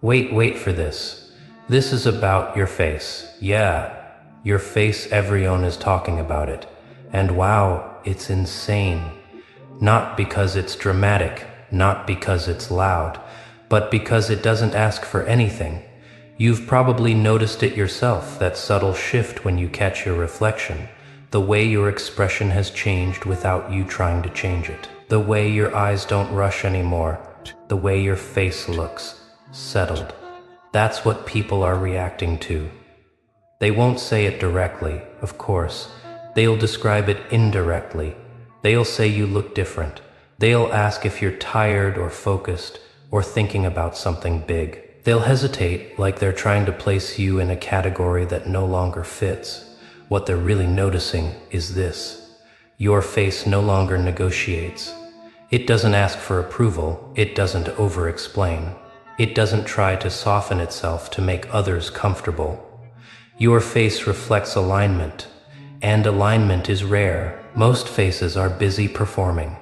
Wait for this. This is about your face. Yeah, your face, everyone is talking about it. And wow, it's insane. Not because it's dramatic, not because it's loud, but because it doesn't ask for anything. You've probably noticed it yourself, that subtle shift when you catch your reflection, the way your expression has changed without you trying to change it, the way your eyes don't rush anymore, the way your face looks settled. That's what people are reacting to. They won't say it directly, of course. They'll describe it indirectly. They'll say you look different. They'll ask if you're tired or focused or thinking about something big. They'll hesitate like they're trying to place you in a category that no longer fits. What they're really noticing is this. Your face no longer negotiates. It doesn't ask for approval. It doesn't over-explain. It doesn't try to soften itself to make others comfortable. Your face reflects alignment, and alignment is rare. Most faces are busy performing.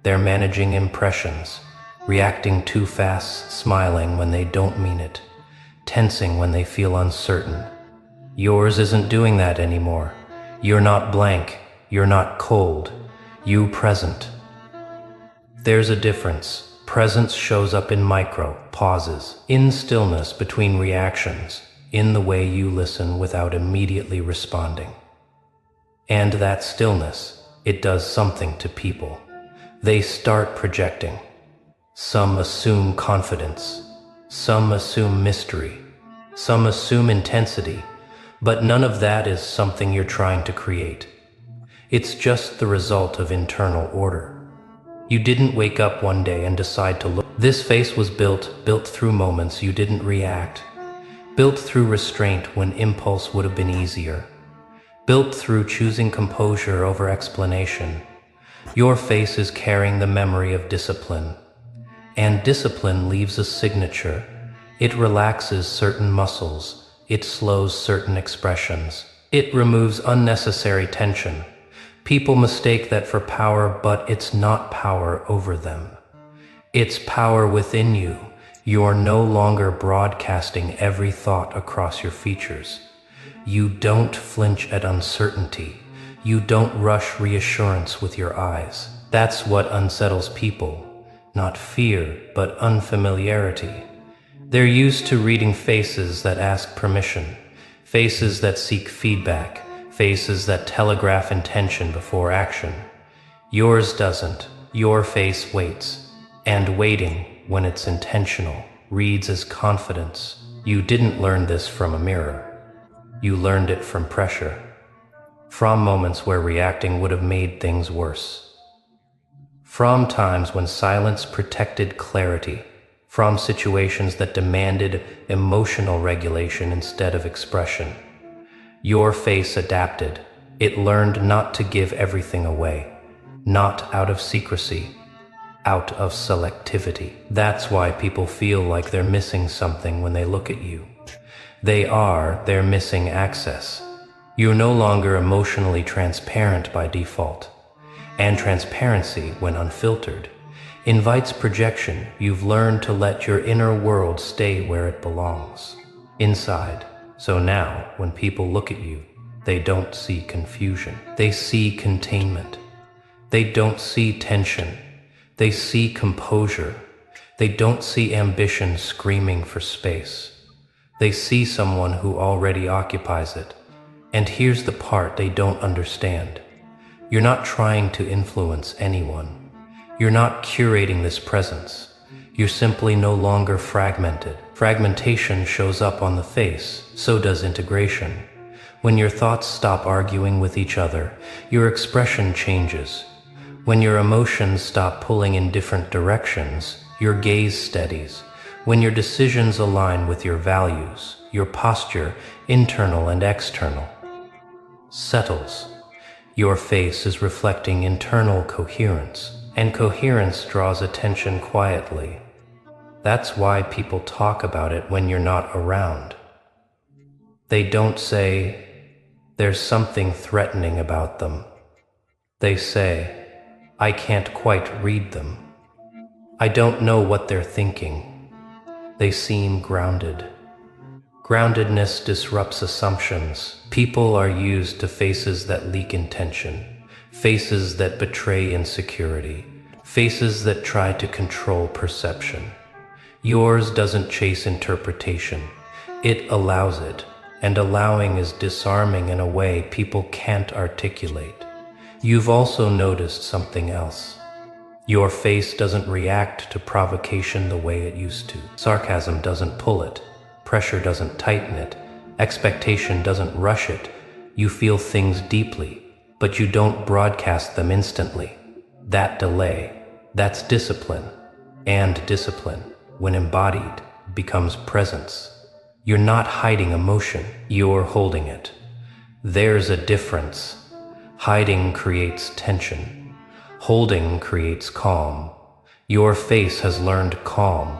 They're managing impressions, reacting too fast, smiling when they don't mean it, tensing when they feel uncertain. Yours isn't doing that anymore. You're not blank, you're not cold, you present. There's a difference. Presence shows up in micro pauses, in stillness between reactions, in the way you listen without immediately responding. And that stillness, it does something to people. They start projecting. Some assume confidence. Some assume mystery. Some assume intensity. But none of that is something you're trying to create. It's just the result of internal order. You didn't wake up one day and decide to look. This face was built through moments you didn't react. Built through restraint when impulse would have been easier. Built through choosing composure over explanation. Your face is carrying the memory of discipline. And discipline leaves a signature. It relaxes certain muscles. It slows certain expressions. It removes unnecessary tension. People mistake that for power, but it's not power over them. It's power within you. You're no longer broadcasting every thought across your features. You don't flinch at uncertainty. You don't rush reassurance with your eyes. That's what unsettles people. Not fear, but unfamiliarity. They're used to reading faces that ask permission, faces that seek feedback, faces that telegraph intention before action. Yours doesn't. Your face waits. And waiting, when it's intentional, reads as confidence. You didn't learn this from a mirror. You learned it from pressure. From moments where reacting would have made things worse. From times when silence protected clarity. From situations that demanded emotional regulation instead of expression. Your face adapted. It learned not to give everything away. Not out of secrecy, out of selectivity. That's why people feel like they're missing something when they look at you. They're missing access. You're no longer emotionally transparent by default. And transparency, when unfiltered, invites projection. You've learned to let your inner world stay where it belongs, inside. So now, when people look at you, they don't see confusion. They see containment. They don't see tension. They see composure. They don't see ambition screaming for space. They see someone who already occupies it. And here's the part they don't understand. You're not trying to influence anyone. You're not curating this presence. You're simply no longer fragmented. Fragmentation shows up on the face, so does integration. When your thoughts stop arguing with each other, your expression changes. When your emotions stop pulling in different directions, your gaze steadies. When your decisions align with your values, your posture, internal and external, settles. Your face is reflecting internal coherence, and coherence draws attention quietly. That's why people talk about it when you're not around. They don't say, there's something threatening about them. They say, I can't quite read them. I don't know what they're thinking. They seem grounded. Groundedness disrupts assumptions. People are used to faces that leak intention, faces that betray insecurity, faces that try to control perception. Yours doesn't chase interpretation. It allows it, and allowing is disarming in a way people can't articulate. You've also noticed something else. Your face doesn't react to provocation the way it used to. Sarcasm doesn't pull it. Pressure doesn't tighten it. Expectation doesn't rush it. You feel things deeply, but you don't broadcast them instantly. That delay, that's discipline. And discipline, when embodied, becomes presence. You're not hiding emotion, you're holding it. There's a difference. Hiding creates tension. Holding creates calm. Your face has learned calm.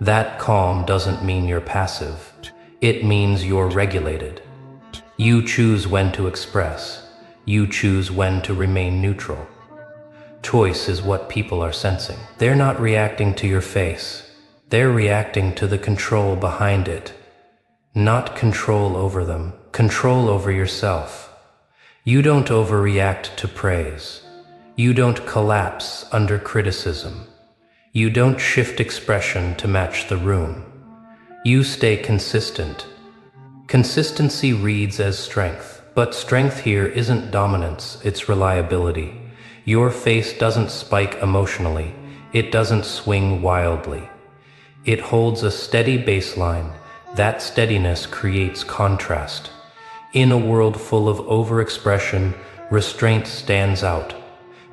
That calm doesn't mean you're passive. It means you're regulated. You choose when to express. You choose when to remain neutral. Choice is what people are sensing. They're not reacting to your face. They're reacting to the control behind it. Not control over them, control over yourself. You don't overreact to praise. You don't collapse under criticism. You don't shift expression to match the room. You stay consistent. Consistency reads as strength, but strength here isn't dominance, it's reliability. Your face doesn't spike emotionally. It doesn't swing wildly. It holds a steady baseline. That steadiness creates contrast. In a world full of overexpression, restraint stands out.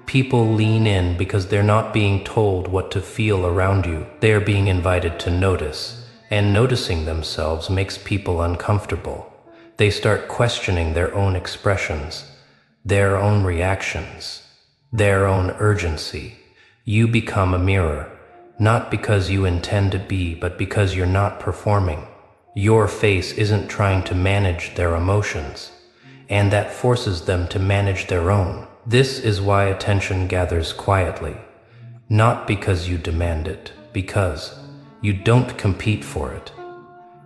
People lean in because they're not being told what to feel around you. They're being invited to notice, and noticing themselves makes people uncomfortable. They start questioning their own expressions, their own reactions, their own urgency. You become a mirror, not because you intend to be, but because you're not performing. Your face isn't trying to manage their emotions, and that forces them to manage their own. This is why attention gathers quietly, not because you demand it, because you don't compete for it.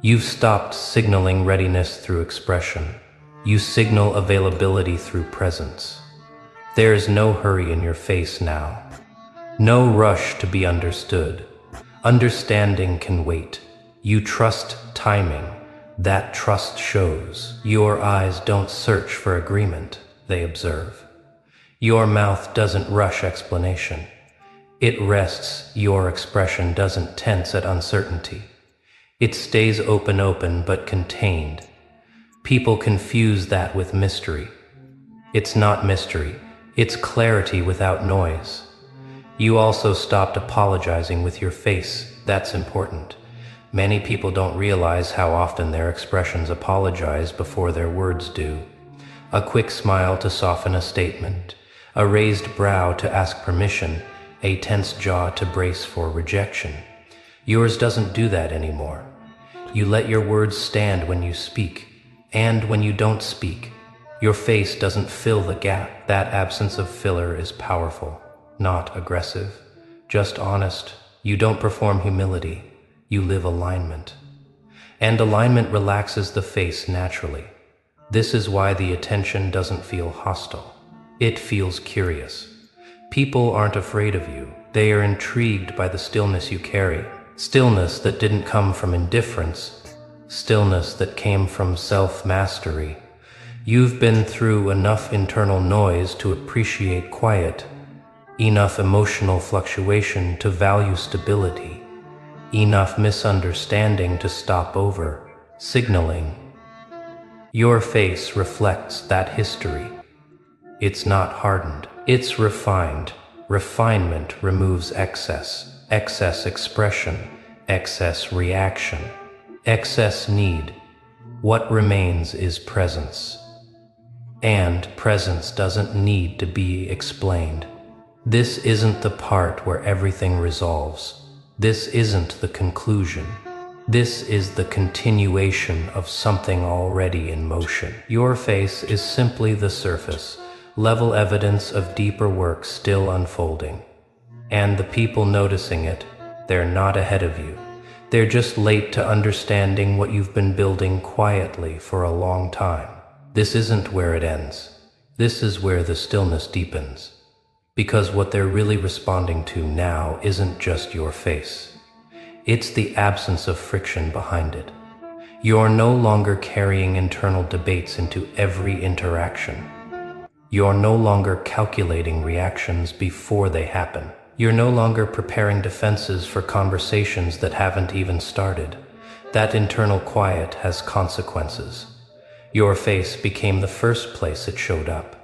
You've stopped signaling readiness through expression. You signal availability through presence. There's no hurry in your face now. No rush to be understood. Understanding can wait. You trust timing. That trust shows. Your eyes don't search for agreement, they observe. Your mouth doesn't rush explanation. It rests. Your expression doesn't tense at uncertainty. It stays open but contained. People confuse that with mystery. It's not mystery. It's clarity without noise. You also stopped apologizing with your face. That's important. Many people don't realize how often their expressions apologize before their words do. A quick smile to soften a statement. A raised brow to ask permission, a tense jaw to brace for rejection. Yours doesn't do that anymore. You let your words stand when you speak, and when you don't speak. Your face doesn't fill the gap. That absence of filler is powerful, not aggressive, just honest. You don't perform humility, you live alignment. And alignment relaxes the face naturally. This is why the attention doesn't feel hostile. It feels curious. People aren't afraid of you. They are intrigued by the stillness you carry. Stillness that didn't come from indifference. Stillness that came from self-mastery. You've been through enough internal noise to appreciate quiet, enough emotional fluctuation to value stability, enough misunderstanding to stop over signaling. Your face reflects that history. It's not hardened, it's refined. Refinement removes excess, excess expression, excess reaction, excess need. What remains is presence. And presence doesn't need to be explained. This isn't the part where everything resolves. This isn't the conclusion. This is the continuation of something already in motion. Your face is simply the surface, level evidence of deeper work still unfolding. And the people noticing it, they're not ahead of you. They're just late to understanding what you've been building quietly for a long time. This isn't where it ends. This is where the stillness deepens. Because what they're really responding to now isn't just your face. It's the absence of friction behind it. You're no longer carrying internal debates into every interaction. You're no longer calculating reactions before they happen. You're no longer preparing defenses for conversations that haven't even started. That internal quiet has consequences. Your face became the first place it showed up.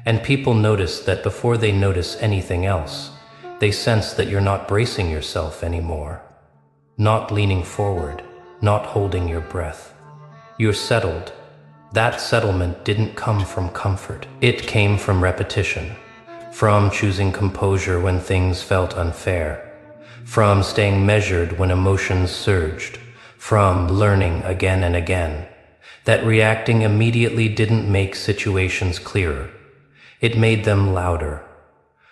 And people notice that before they notice anything else. They sense that you're not bracing yourself anymore. Not leaning forward, not holding your breath. You're settled. That settlement didn't come from comfort. It came from repetition. From choosing composure when things felt unfair. From staying measured when emotions surged. From learning again and again that reacting immediately didn't make situations clearer. It made them louder.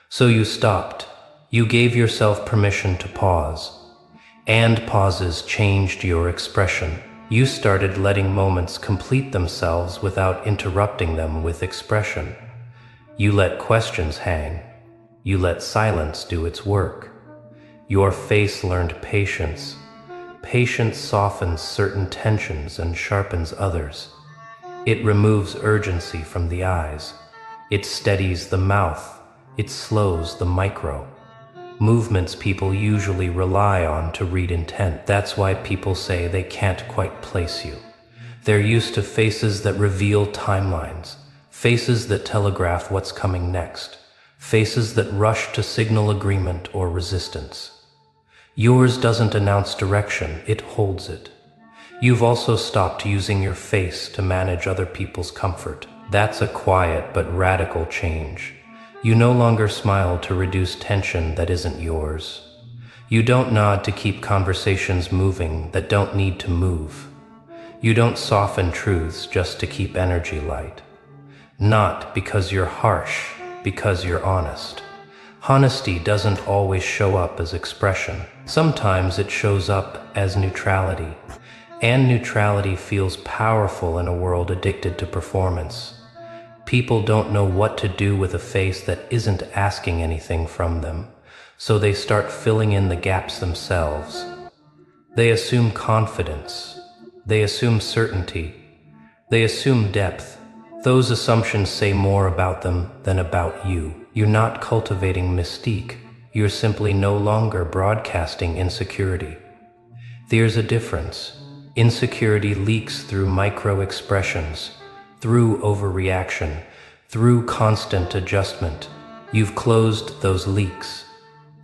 So you stopped. You gave yourself permission to pause. And pauses changed your expression. You started letting moments complete themselves without interrupting them with expression. You let questions hang. You let silence do its work. Your face learned patience. Patience softens certain tensions and sharpens others. It removes urgency from the eyes. It steadies the mouth. It slows the micro. Movements people usually rely on to read intent. That's why people say they can't quite place you. They're used to faces that reveal timelines, faces that telegraph what's coming next, faces that rush to signal agreement or resistance. Yours doesn't announce direction, it holds it. You've also stopped using your face to manage other people's comfort. That's a quiet but radical change. You no longer smile to reduce tension that isn't yours. You don't nod to keep conversations moving that don't need to move. You don't soften truths just to keep energy light. Not because you're harsh, because you're honest. Honesty doesn't always show up as expression. Sometimes it shows up as neutrality. And neutrality feels powerful in a world addicted to performance. People don't know what to do with a face that isn't asking anything from them, so they start filling in the gaps themselves. They assume confidence. They assume certainty. They assume depth. Those assumptions say more about them than about you. You're not cultivating mystique. You're simply no longer broadcasting insecurity. There's a difference. Insecurity leaks through micro-expressions, through overreaction, through constant adjustment. You've closed those leaks,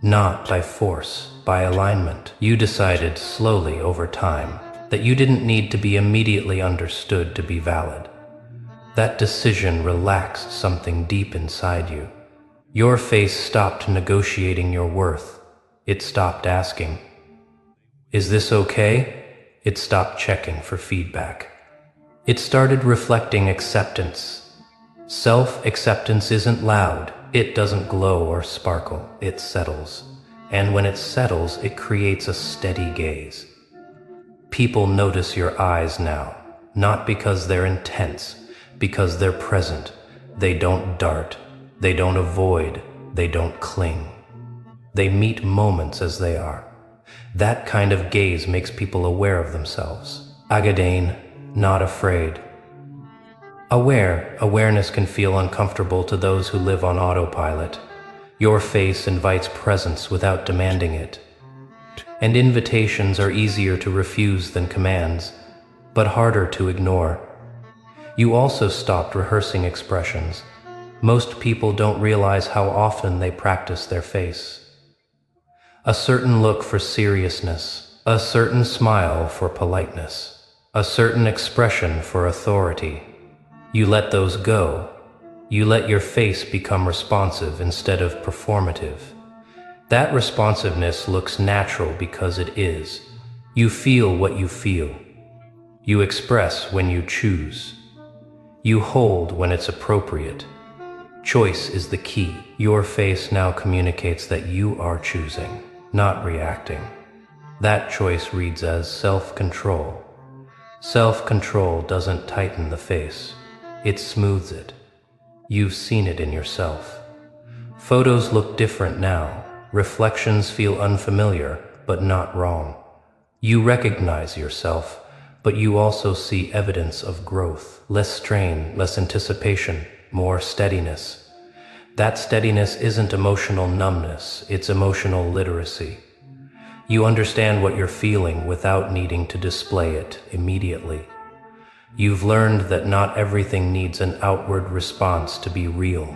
not by force, by alignment. You decided slowly over time that you didn't need to be immediately understood to be valid. That decision relaxed something deep inside you. Your face stopped negotiating your worth. It stopped asking, "Is this okay?" It stopped checking for feedback. It started reflecting acceptance. Self-acceptance isn't loud. It doesn't glow or sparkle. It settles. And when it settles, it creates a steady gaze. People notice your eyes now, not because they're intense, because they're present. They don't dart. They don't avoid. They don't cling. They meet moments as they are. That kind of gaze makes people aware of themselves. Again, not afraid. Awareness can feel uncomfortable to those who live on autopilot. Your face invites presence without demanding it. And invitations are easier to refuse than commands, but harder to ignore. You also stopped rehearsing expressions. Most people don't realize how often they practice their face. A certain look for seriousness, a certain smile for politeness, a certain expression for authority. You let those go. You let your face become responsive instead of performative. That responsiveness looks natural because it is. You feel what you feel. You express when you choose. You hold when it's appropriate. Choice is the key. Your face now communicates that you are choosing, not reacting. That choice reads as self-control. Self-control doesn't tighten the face, it smooths it. You've seen it in yourself. Photos look different now. Reflections feel unfamiliar, but not wrong. You recognize yourself, but you also see evidence of growth. Less strain, less anticipation, more steadiness. That steadiness isn't emotional numbness, it's emotional literacy. You understand what you're feeling without needing to display it immediately. You've learned that not everything needs an outward response to be real.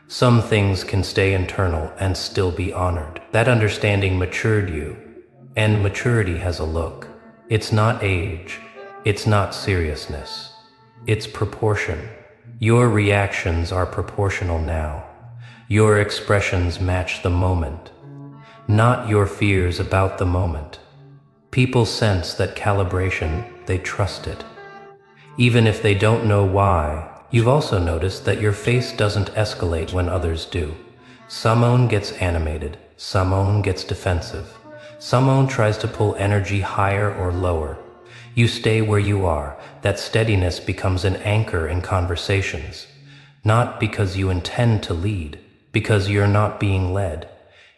Some things can stay internal and still be honored. That understanding matured you, and maturity has a look. It's not age, it's not seriousness, it's proportion. Your reactions are proportional now. Your expressions match the moment, not your fears about the moment. People sense that calibration, they trust it. Even if they don't know why. You've also noticed that your face doesn't escalate when others do. Someone gets animated, someone gets defensive. Someone tries to pull energy higher or lower. You stay where you are. That steadiness becomes an anchor in conversations. Not because you intend to lead, because you're not being led.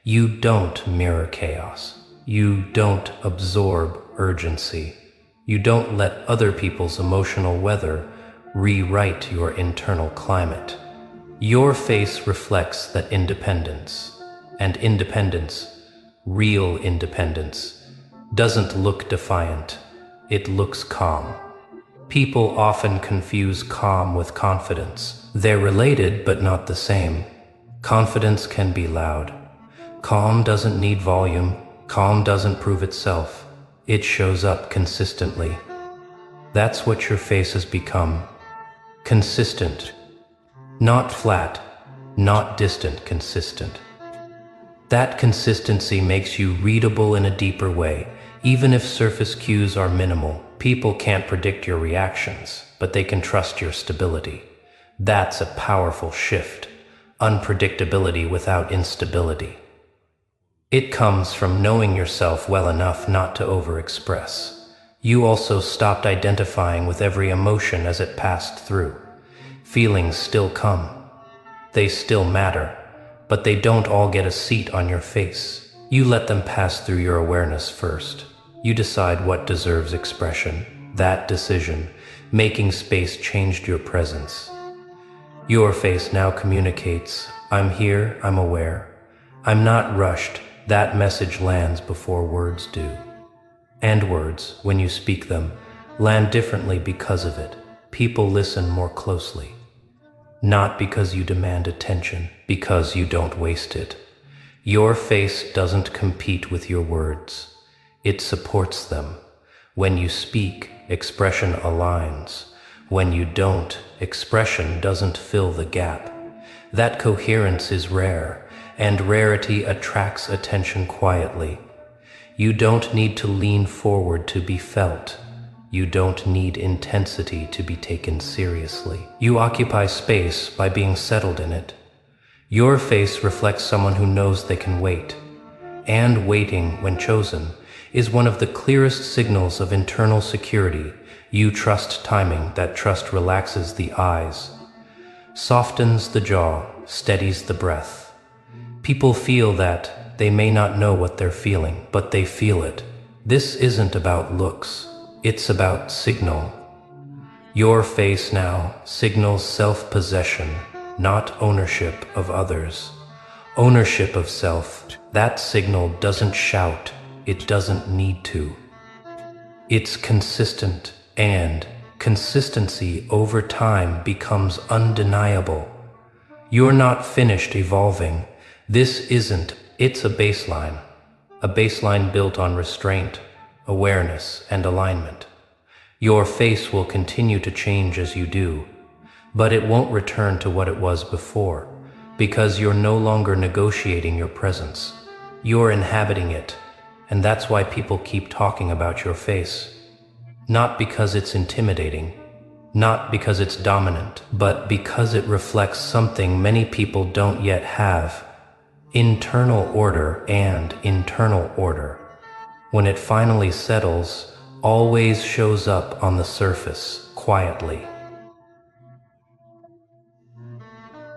You don't mirror chaos. You don't absorb urgency. You don't let other people's emotional weather rewrite your internal climate. Your face reflects that independence, and independence, real independence, doesn't look defiant, it looks calm. People often confuse calm with confidence. They're related but not the same. Confidence can be loud. Calm doesn't need volume, calm doesn't prove itself. It shows up consistently. That's what your face has become. Consistent. Not flat, not distant, consistent. That consistency makes you readable in a deeper way. Even if surface cues are minimal, people can't predict your reactions, but they can trust your stability. That's a powerful shift. Unpredictability without instability. It comes from knowing yourself well enough not to overexpress. You also stopped identifying with every emotion as it passed through. Feelings still come. They still matter, but they don't all get a seat on your face. You let them pass through your awareness first. You decide what deserves expression. That decision, making space, changed your presence. Your face now communicates, I'm here, I'm aware. I'm not rushed. That message lands before words do. And words, when you speak them, land differently because of it. People listen more closely. Not because you demand attention, because you don't waste it. Your face doesn't compete with your words. It supports them. When you speak, expression aligns. When you don't, expression doesn't fill the gap. That coherence is rare, and rarity attracts attention quietly. You don't need to lean forward to be felt. You don't need intensity to be taken seriously. You occupy space by being settled in it. Your face reflects someone who knows they can wait. And waiting, when chosen, is one of the clearest signals of internal security. You trust timing. That trust relaxes the eyes, softens the jaw, steadies the breath. People feel that. They may not know what they're feeling, but they feel it. This isn't about looks. It's about signal. Your face now signals self-possession, not ownership of others. Ownership of self. That signal doesn't shout. It doesn't need to. It's consistent, and consistency over time becomes undeniable. You're not finished evolving. This isn't. It's a baseline built on restraint, awareness, and alignment. Your face will continue to change as you do, but it won't return to what it was before, because you're no longer negotiating your presence. You're inhabiting it, and that's why people keep talking about your face. Not because it's intimidating, not because it's dominant, but because it reflects something many people don't yet have. Internal order and internal order. when it finally settles, always shows up on the surface, quietly.